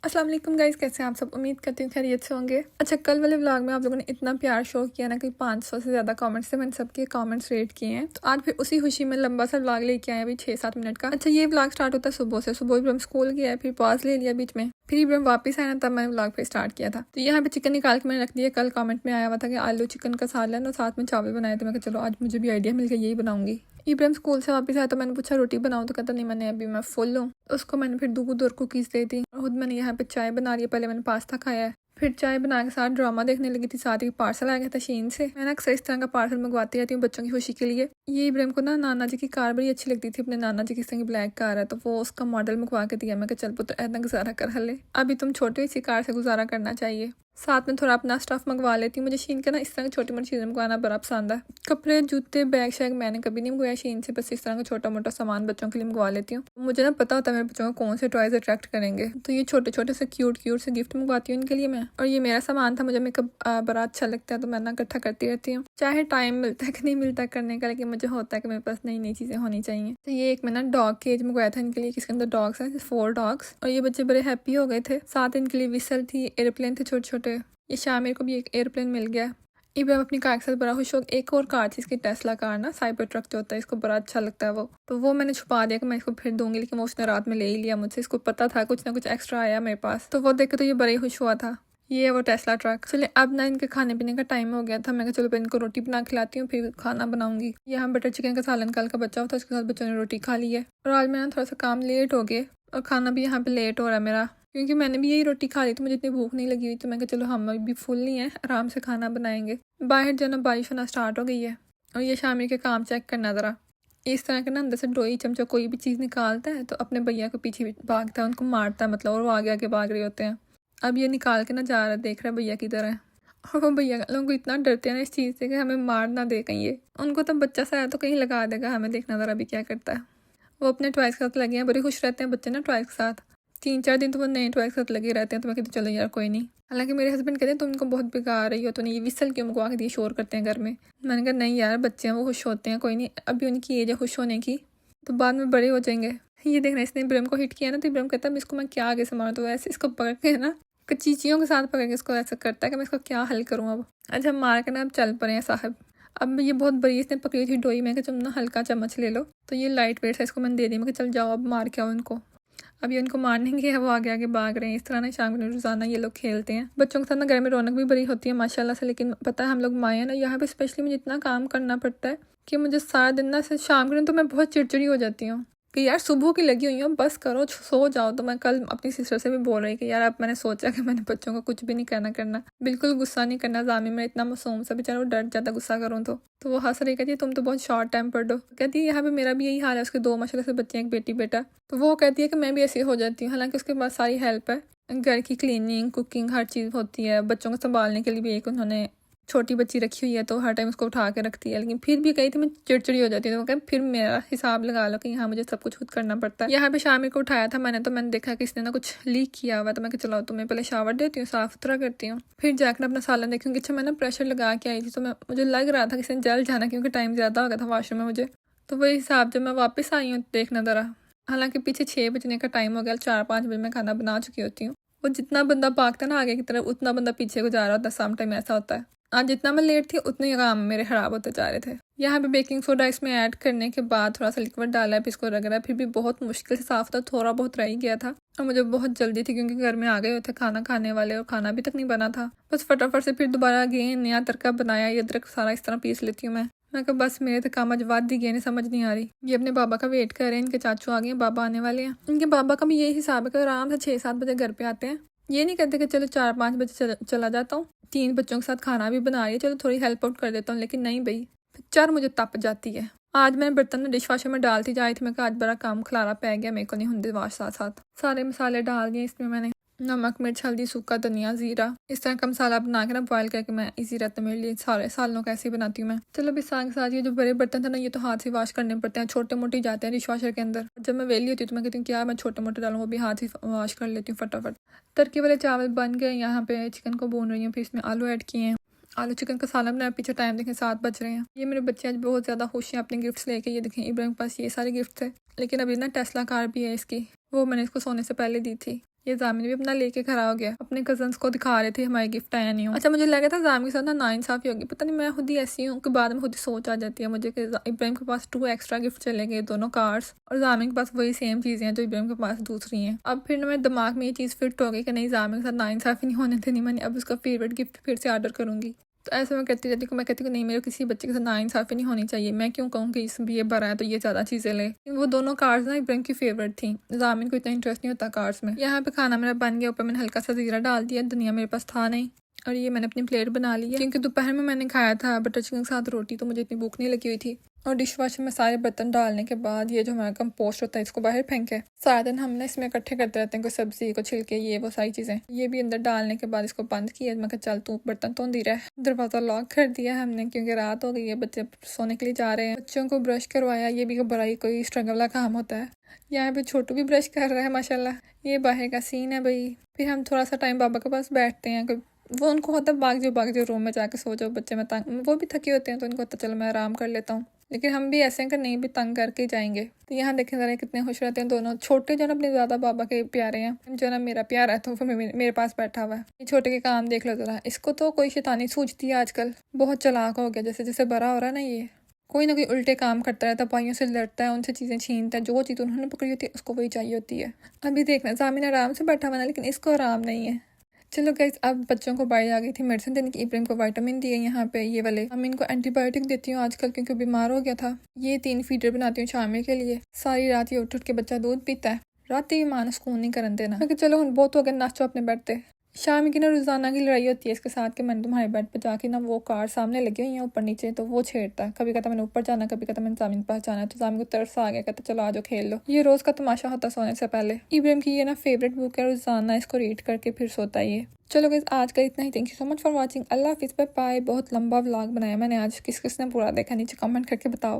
अस्सलाम वालेकुम गाइस, कैसे हैं आप सब। उम्मीद करती हूँ खैरियत से होंगे। अच्छा, कल वाले व्लॉग में आप लोगों ने इतना प्यार शो किया ना कि 500 से ज़्यादा कमेंट्स थे। मैंने सबके कमेंट्स रेड किए हैं, तो आज फिर उसी खुशी में लंबा सा व्लॉग लेके आए अभी 6-7 मिनट का। अच्छा, ये व्लॉग स्टार्ट होता है सुबह से। सुबह इब्राहिम स्कूल गया है, फिर पॉज ले लिया बीच में, फिर इब्राहिम वापस आया ना, तब मैंने व्लॉग फिर स्टार्ट किया था। तो यहाँ पे चिकन निकाल के मैंने रख दिया। कल कमेंट में आया हुआ था कि आलू चिकन का सालन और साथ में चावल बनाए थे। मैं कहा चलो आज मुझे भी आइडिया मिल गया, यही बनाऊंगी। इब्राहिम स्कूल से वापस आया तो मैंने पूछा रोटी बनाऊं, तो कहता नहीं मैंने अभी मैं फुल हूँ। उसको मैंने फिर दूध और कुकीज़ दे दी। खुद मैंने यहाँ पे चाय बना रही है। पहले मैंने पास्ता खाया है, फिर चाय बना के साथ ड्रामा देखने लगी थी। साथ ही पार्सल आ गया था शीन से। मैं अक्सर इस तरह का पार्सल मंगवाती रहती हूँ बच्चों की खुशी के लिए। ये इब्राहिम को ना नाना जी की कार बड़ी अच्छी लगती थी। अपने नाना जी की तरह की ब्लैक कार है, तो वो उसका मॉडल मंगवा के दिया। मैं कहा चल पुत्र ऐसा गुजारा कर हले, अभी तुम छोटे हो, इसी कार से गुजारा करना चाहिए। साथ में थोड़ा अपना स्टफ मंगवा लेती हूँ। मुझे शीन का ना इस तरह की छोटी मोटी चीज़ें मंगवाना बड़ा पसंद है। कपड़े, जूते, बैग शैग मैंने कभी नहीं मंगवाया शीन से। बस इस तरह का छोटा मोटा सामान बच्चों के लिए मंगवा लेती हूँ। मुझे ना पता होता है मेरे बच्चों को कौन से टॉयज अट्रैक्ट करेंगे, तो ये छोटे छोटे से क्यूट से गिफ्ट मंगवाती हूँ इनके लिए मैं। और ये मेरा सामान था, मुझे मेकअप बड़ा अच्छा लगता है, तो मैं ना इकट्ठा करती रहती हूँ। चाहे टाइम मिलता है कि नहीं मिलता करने का, लेकिन मुझे होता है कि मेरे पास नई नई चीज़ें होनी चाहिए। तो ये एक मैंने डॉग केज मंगवाया था इनके लिए, जिसके अंदर डॉग्स हैं, 4 डॉग्स। और ये बच्चे बड़े हैप्पी हो गए थे। साथ इनके लिए विसल थी, एयरप्लेन थे छोटे छोटे। ये शामिर को भी एक एयरप्लेन मिल गया। इब्राहिम अपनी कार के साथ बड़ा खुश हो। एक और कार थी इसकी, टेस्ला कार ना, साइबर ट्रक जो होता है, इसको बड़ा अच्छा लगता है वो। तो वो मैंने छुपा दिया कि मैं इसको फिर दूंगी, लेकिन वो उसने रात में ले ही लिया मुझसे। इसको पता था कुछ ना कुछ एक्स्ट्रा आया मेरे पास, तो वो देख के तो ये बड़ा ही खुश हुआ था। ये है वो टेस्ला ट्रक। चलिए अब ना इनके खाने पीने का टाइम हो गया था। मैं कहा चलो इनको रोटी बना खिलाती हूँ, फिर खाना बनाऊंगी। यहाँ बटर चिकन का सालन कल का बचा हुआ था, उसके साथ बच्चों ने रोटी खा ली है। और आज मेरा थोड़ा सा काम लेट हो गया और खाना भी यहाँ पे लेट हो रहा है मेरा, क्योंकि मैंने भी यही रोटी खा ली थी। मुझे इतनी भूख नहीं लगी हुई, तो मैं कहा चलो हम अभी फुल नहीं है, आराम से खाना बनाएंगे। बाहर जाना बारिश होना स्टार्ट हो गई है। और ये शामिर के काम चेक करना ज़रा। इस तरह के ना अंदर से डोई चमचा कोई भी चीज़ निकालता है तो अपने भैया के पीछे भागता है, उनको मारता है मतलब, और वो आगे आगे भाग रहे होते हैं। अब ये निकाल के ना जा रहा है, देख रहा है भैया की तरह। और वो भैया लोगों को इतना डरते हैं ना इस चीज़ से कि हमें मार ना दे कहीं। ये उनको तो बच्चा सा है तो कहीं लगा देगा हमें, देखना ज़रा अभी क्या करता है। वो अपने टॉयज़ के साथ लगे हैं, बड़े खुश रहते हैं बच्चे ना टॉयज़ के साथ। 3-4 दिन तो वो नए टॉयज़ के साथ लगे रहते हैं। तो मैं कहती चलो यार कोई नहीं। हालांकि मेरे हस्बैंड कहते हैं तुम इनको बहुत बिगाड़ रही हो, तो नहीं ये विसल क्यों मंगवा के दिए, शोर करते हैं घर में। मैंने कहा नहीं यार, बच्चे हैं वो खुश होते हैं, कोई नहीं, अभी उनकी एज है खुश होने की, तो बाद में बड़े हो जाएंगे। ये देखना, इसने इब्राहिम को हिट किया ना, तो इब्राहिम कहता है इसको मैं क्या आगे से मारूँ, तो ऐसे इसको पकड़ के ना चीचियों के साथ पकड़ के इसको ऐसा करता है कि मैं इसको क्या हल करूँ अब। अच्छा मार के ना अब चल पड़े हैं साहब। अब ये बहुत बड़ी इसने पकड़ी थी डोई। मैं तुम ना हल्का चम्मच ले लो, तो ये लाइट वेट है, इसको मैंने दे दी। मैं चल जाओ अब मार के आओ इनको। अब ये उनको मारने के वो आगे आगे भाग रहे हैं। इस तरह ना शाम को रोजाना ये लोग खेलते हैं। बच्चों के साथ ना घर में रौनक भी बड़ी होती है माशाल्लाह से। लेकिन पता है हम लोग माएँ ना, यहाँ पे स्पेशली मुझे इतना काम करना पड़ता है कि मुझे सारा दिन ना से शाम को तो मैं बहुत चिड़चिड़ी हो जाती हूँ कि यार सुबह की लगी हुई हूँ, बस करो सो जाओ। तो मैं कल अपनी सिस्टर से भी बोल रही कि यार अब मैंने सोचा कि मैंने बच्चों को कुछ भी नहीं करना, बिल्कुल गुस्सा नहीं करना। जामी में इतना मासूम सा बेचारा, वो डर जाता गुस्सा करूँ तो वो हंस रही, कहती है तुम तो बहुत शॉर्ट टेम्पर्ड हो। कहती है यहाँ पे मेरा भी यही हाल है। उसके 2 माशाल्लाह से बच्चे हैं, एक बेटी बेटा। तो वो कहती है कि मैं भी ऐसी हो जाती हूँ। हालांकि उसके पास सारी हेल्प है, घर की क्लीनिंग, कुकिंग, हर चीज़ होती है। बच्चों को संभालने के लिए भी एक उन्होंने छोटी बच्ची रखी हुई है, तो हर टाइम उसको उठा के रखती है। लेकिन फिर भी कही थी मैं चिड़चिड़ी हो जाती है। तो वो कहे फिर मेरा हिसाब लगा लो कि यहाँ मुझे सब कुछ खुद करना पड़ता है। यहाँ पे शामिर को उठाया था मैंने, तो मैंने देखा कि इसने ना कुछ लीक किया हुआ। तो मैं चलाओ तुम्हें पहले शावर देती हूँ, साफ सुथरा करती हूँ, फिर जाकर अपना सालन देखूँगी। अच्छा मैं ना प्रेशर लगा के आई थी, तो मुझे लग रहा था कि इसने जल जाना, क्योंकि टाइम ज़्यादा हो गया था वॉशरूम में मुझे। तो वही हिसाब जब मैं वापस आई हूँ देखना ज़रा, हालांकि पीछे 6 बजने का टाइम हो गया, 4-5 बजे मैं खाना बना चुकी होती हूँ। वो जितना बंदा भागता है ना आगे की तरफ, उतना बंदा पीछे को जा रहा होता है। सम टाइम ऐसा होता है। आज जितना मैं लेट थी उतने ही काम मेरे खराब होते जा रहे थे। यहाँ पे बेकिंग सोडा इसमें ऐड करने के बाद थोड़ा सा लिक्विड डाला है, फिर इसको रगड़ा, फिर भी बहुत मुश्किल से साफ था, थोड़ा बहुत रह ही गया था। और मुझे बहुत जल्दी थी क्योंकि घर में आ गए थे खाना खाने वाले, और खाना अभी तक नहीं बना था। बस फटाफट से फिर दोबारा अगेन नया तड़का बनाया। ये अदरक सारा इस तरह पीस लेती हूँ मैं कहा बस मेरे तो काम आज वाद दी गए ने, समझ नहीं आ रही। ये अपने बाबा का वेट कर रहे हैं, इनके चाचू आ गए हैं, बाबा आने वाले हैं। इनके बाबा का भी यही हिसाब है कि आराम से 6-7 बजे घर पे आते हैं। ये नहीं कहते कि चलो 4-5 बजे चला जाता हूँ, 3 बच्चों के साथ खाना भी बना रही है, चलो थोड़ी हेल्प आउट कर देता हूँ। लेकिन नहीं भाई, चर मुझे तप जाती है। आज मैंने बर्तन डिश वाशर में डालती जा रही थी। मैं कहा आज बड़ा काम खलारा पै गया, मेरे को नहीं होंगे वाश। साथ साथ सारे मसाले डाल दिए इसमें मैंने, नमक, मिर्च, हल्दी, सूखा धनिया, जीरा, इस तरह का मसाला बना के ना बॉयल करके मैं इजी रहता है मेरे लिए। सारे सालों का ऐसे ही बनाती हूँ मैं। चलो अभी साथ साथ ये जो बड़े बर्तन थे ना, ये तो हाथ से वॉश करने पड़ते हैं, छोटे मोटे जाते हैं डिश वॉशर के अंदर। जब मैं वेली होती हूँ तो मैं कहती हूँ क्या मैं छोटे मोटे डालूँ, वो भी हाथ ही वॉश कर लेती हूँ फटाफट। तड़के वाले चावल बन गए। यहाँ पे चिकन को भून रही हूँ, फिर इसमें आलू ऐड किए हैं। आलू चिकन का सालन बनाया। पीछे टाइम देखें 7 बज रहे हैं। ये मेरे बच्चे आज बहुत ज़्यादा खुश हैं अपने गिफ्ट्स लेके। ये देखें इब्राहिम के पास ये सारे गिफ्ट थे, लेकिन अभी ना टेस्ला कार भी है इसकी, वो मैंने इसको सोने से पहले दी थी। ये जामिन भी अपना लेके खड़ा हो गया, अपने कजन्स को दिखा रहे थे हमारे गिफ्ट आया नहीं हो। अच्छा मुझे लगा था जामिन के साथ ना नाइंसाफी होगी, पता नहीं मैं खुद ही ऐसी हूँ कि बाद में खुद ही सोच आ जाती है मुझे कि इब्राहिम के पास 2 एक्स्ट्रा गिफ्ट चले गए, दोनों कार्स, और जामिन के पास वही सेम चीज़ें हैं जो इब्राहिम के पास दूसरी हैं। अब फिर मेरे दिमाग में ये चीज़ फिट हो गई कि नहीं, जामिन के साथ नाइंसाफी नहीं होने देनी मैंने, अब उसका फेवरेट गिफ्ट फिर से ऑर्डर करूंगी। तो ऐसे मैं कहती रहती हूँ, मैं कहती हूँ नहीं, मेरे किसी बच्चे के साथ नाइंसाफी नहीं होनी चाहिए। मैं क्यों कहूँ कि इसमें ये भरा है तो ये ज़्यादा चीज़ें ले। वो दोनों कार्स ना इब्राहिम की फेवरेट थी, जामिन को इतना इंटरेस्ट नहीं होता कार्स में। यहाँ पे खाना मेरा बन गया, ऊपर मैंने हल्का सा जीरा डाल दिया, धनिया मेरे पास था नहीं, और ये मैंने अपनी प्लेट बना ली है क्योंकि दोपहर में मैंने खाया था बटर चिकन के साथ रोटी, तो मुझे इतनी भूख नहीं लगी हुई थी। और डिश वॉशर में सारे बर्तन डालने के बाद ये जो हमारा कंपोस्ट होता है इसको बाहर फेंके। सारा दिन हमने इसमें इकट्ठे करते रहते हैं, कोई सब्जी को छिलके ये वो सारी चीज़ें। ये भी अंदर डालने के बाद इसको बंद किया। मैं कहा चल तू बर्तन तो नहीं रहा है। दरवाज़ा लॉक कर दिया हमने क्योंकि रात हो गई है, बच्चे सोने के लिए जा रहे हैं। बच्चों को ब्रश करवाया, ये भी बड़ा ही कोई स्ट्रगल वाला काम होता है। यहाँ पे छोटू भी ब्रश कर रहा है माशाल्लाह। ये बाहर का सीन है भाई। फिर हम थोड़ा सा टाइम बाबा के पास बैठते हैं, वो उनको होता है भाग जाओ रूम में जाके सो जाओ, बच्चे में तंग, वो भी थके होते हैं तो उनको होता चलो मैं आराम कर लेता हूँ। लेकिन हम भी ऐसे हैं कि नहीं भी तंग करके ही जाएंगे। तो यहाँ देखें जरा कितने खुश रहते हैं दोनों। छोटे जो ना अपने ज़्यादा बाबा के प्यारे हैं, जो ना मेरा प्यारा है तो वो मेरे पास बैठा हुआ है। ये छोटे के काम देख लो जरा, इसको तो कोई शैतानी सूझती है आजकल, बहुत चालाक हो गया। जैसे जैसे बड़ा हो रहा है ना, ये कोई ना कोई उल्टे काम करता रहता है, भाइयों से लड़ता है, उनसे चीज़ें छीनता है, जो चीज़ उन्होंने पकड़ी होती है उसको वही चाहिए होती है। अभी देखना जामिन आराम से बैठा हुआ ना, लेकिन इसको आराम नहीं है। चलो गाइस, अब बच्चों को बारी आ गई थी मेडिसिन देने की। इब्राहिम को विटामिन दिए यहाँ पे ये वाले। हम इनको एंटीबायोटिक देती हूँ आजकल क्योंकि बीमार हो गया था। ये 3 फीडर बनाती हूँ शामिल के लिए। सारी रात ये उठ के बच्चा दूध पीता है। रात ही मां सुकून नहीं करन देना। मैं चलो हम बहुत हो गया, नाचो अपने बेड पे। शाम की ना रोजाना की लड़ाई होती है इसके साथ कि मैंने तुम्हारे बेड पे जाके ना, वो कार सामने लगी हुई है ऊपर नीचे, तो वो छेड़ता है। कभी कहता मैंने ऊपर जाना, कभी कहता मैंने जामिन के पास जाना है। तो जामिन को तरस आ गया, कहता चलो आ जाओ खेल लो। ये रोज का तमाशा होता सोने से पहले। इब्राहिम की ये ना फेवरेट बुक है, रोजाना इसको रीड करके फिर सोता है ये। चलो गाइस, आज का इतना ही। Thank you so much for watching. अल्लाह हाफिज़, बाय बाय। बहुत लंबा व्लॉग बनाया मैंने आज, किस किसने पूरा देखा नीचे कमेंट करके बताओ।